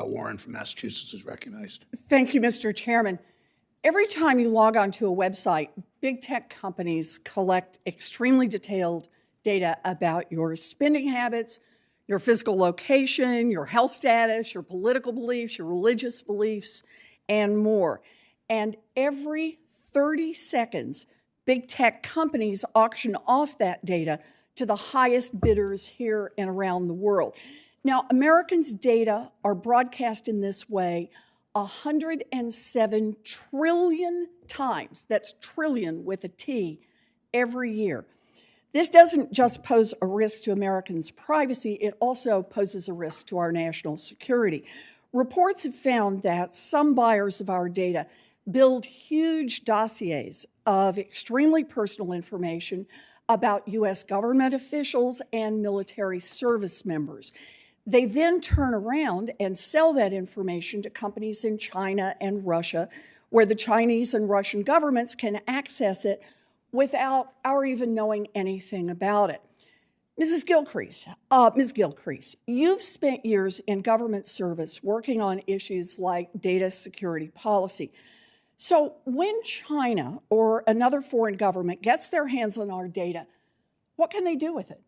Warren from Massachusetts is recognized. Thank you, Mr. Chairman. Every time you log onto a website, big tech companies collect extremely detailed data about your spending habits, your physical location, your health status, your political beliefs, your religious beliefs, and more. And every 30 seconds, big tech companies auction off that data to the highest bidders here and around the world. Now, Americans' data are broadcast in this way 107 trillion times, that's trillion with a T, every year. This doesn't just pose a risk to Americans' privacy, it also poses a risk to our national security. Reports have found that some buyers of our data build huge dossiers of extremely personal information about U.S. government officials and military service members. They then turn around and sell that information to companies in China and Russia, where the Chinese and Russian governments can access it without our even knowing anything about it. Ms. Gilcrease, you've spent years in government service working on issues like data security policy. So when China or another foreign government gets their hands on our data, what can they do with it?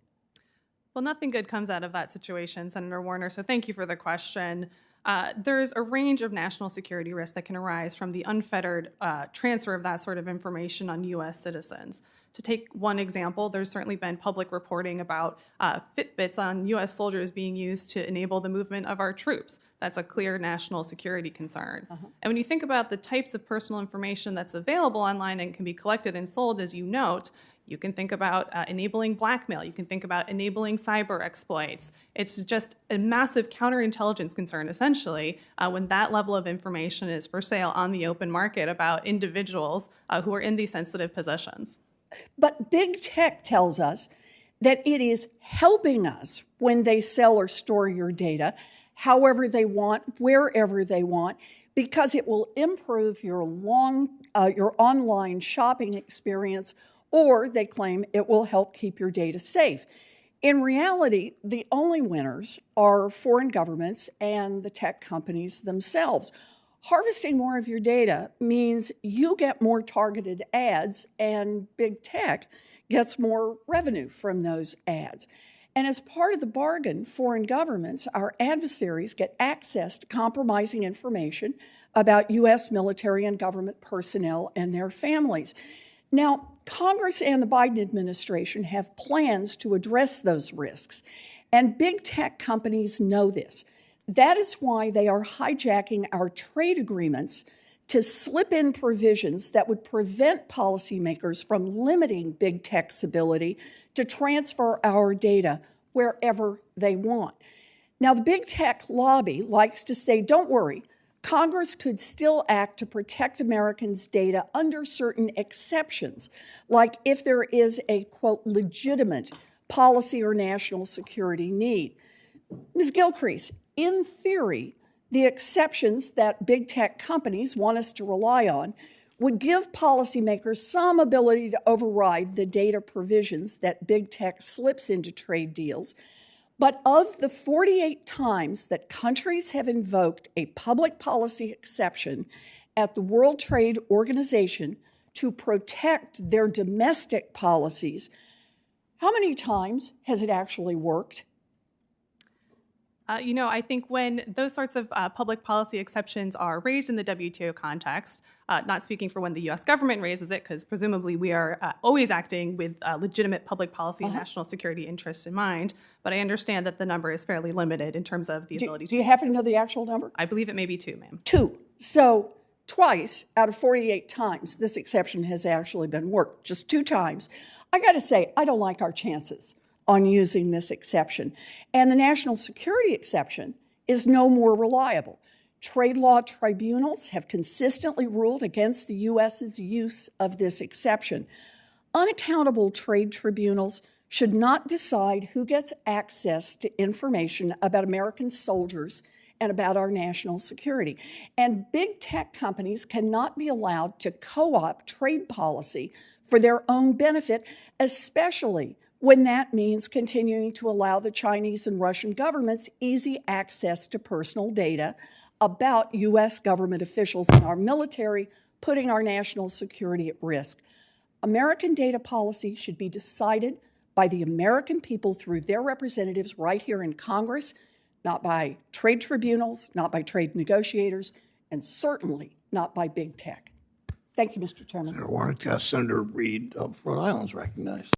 Well, nothing good comes out of that situation, Senator Warner, so thank you for the question. There's a range of national security risks that can arise from the unfettered transfer of that sort of information on U.S. citizens. To take one example, there's certainly been public reporting about Fitbits on U.S. soldiers being used to enable the movement of our troops. That's a clear national security concern. And when you think about the types of personal information that's available online and can be collected and sold, as you note, you can think about enabling blackmail. You can think about enabling cyber exploits. It's just a massive counterintelligence concern, essentially, when that level of information is for sale on the open market about individuals who are in these sensitive positions. But big tech tells us that it is helping us when they sell or store your data however they want, wherever they want, because it will improve your online shopping experience, or they claim it will help keep your data safe. In reality, the only winners are foreign governments and the tech companies themselves. Harvesting more of your data means you get more targeted ads, and big tech gets more revenue from those ads. And as part of the bargain, foreign governments, our adversaries, get access to compromising information about U.S. military and government personnel and their families. Now, Congress and the Biden administration have plans to address those risks, and big tech companies know this. That is why they are hijacking our trade agreements to slip in provisions that would prevent policymakers from limiting big tech's ability to transfer our data wherever they want. Now, the big tech lobby likes to say, don't worry, Congress could still act to protect Americans' data under certain exceptions, like if there is a, quote, legitimate policy or national security need. Ms. Gilcrease, in theory, the exceptions that big tech companies want us to rely on would give policymakers some ability to override the data provisions that big tech slips into trade deals. But of the 48 times that countries have invoked a public policy exception at the World Trade Organization to protect their domestic policies, how many times has it actually worked? I think when those sorts of public policy exceptions are raised in the WTO context, not speaking for when the U.S. government raises it, because presumably we are always acting with legitimate public policy and national security interests in mind, but I understand that the number is fairly limited in terms of the ability to... Do you happen to know the actual number? I believe it may be 2, ma'am. 2. So twice out of 48 times, this exception has actually been worked, just 2 times. I got to say, I don't like our chances on using this exception. And the national security exception is no more reliable. Trade law tribunals have consistently ruled against the U.S.'s use of this exception. Unaccountable trade tribunals should not decide who gets access to information about American soldiers and about our national security. And big tech companies cannot be allowed to co-opt trade policy for their own benefit, especially when that means continuing to allow the Chinese and Russian governments easy access to personal data about U.S. government officials and our military, putting our national security at risk. American data policy should be decided by the American people through their representatives right here in Congress, not by trade tribunals, not by trade negotiators, and certainly not by big tech. Thank you, Mr. Chairman. Senator Warren, Senator Reed of Rhode Island is recognized.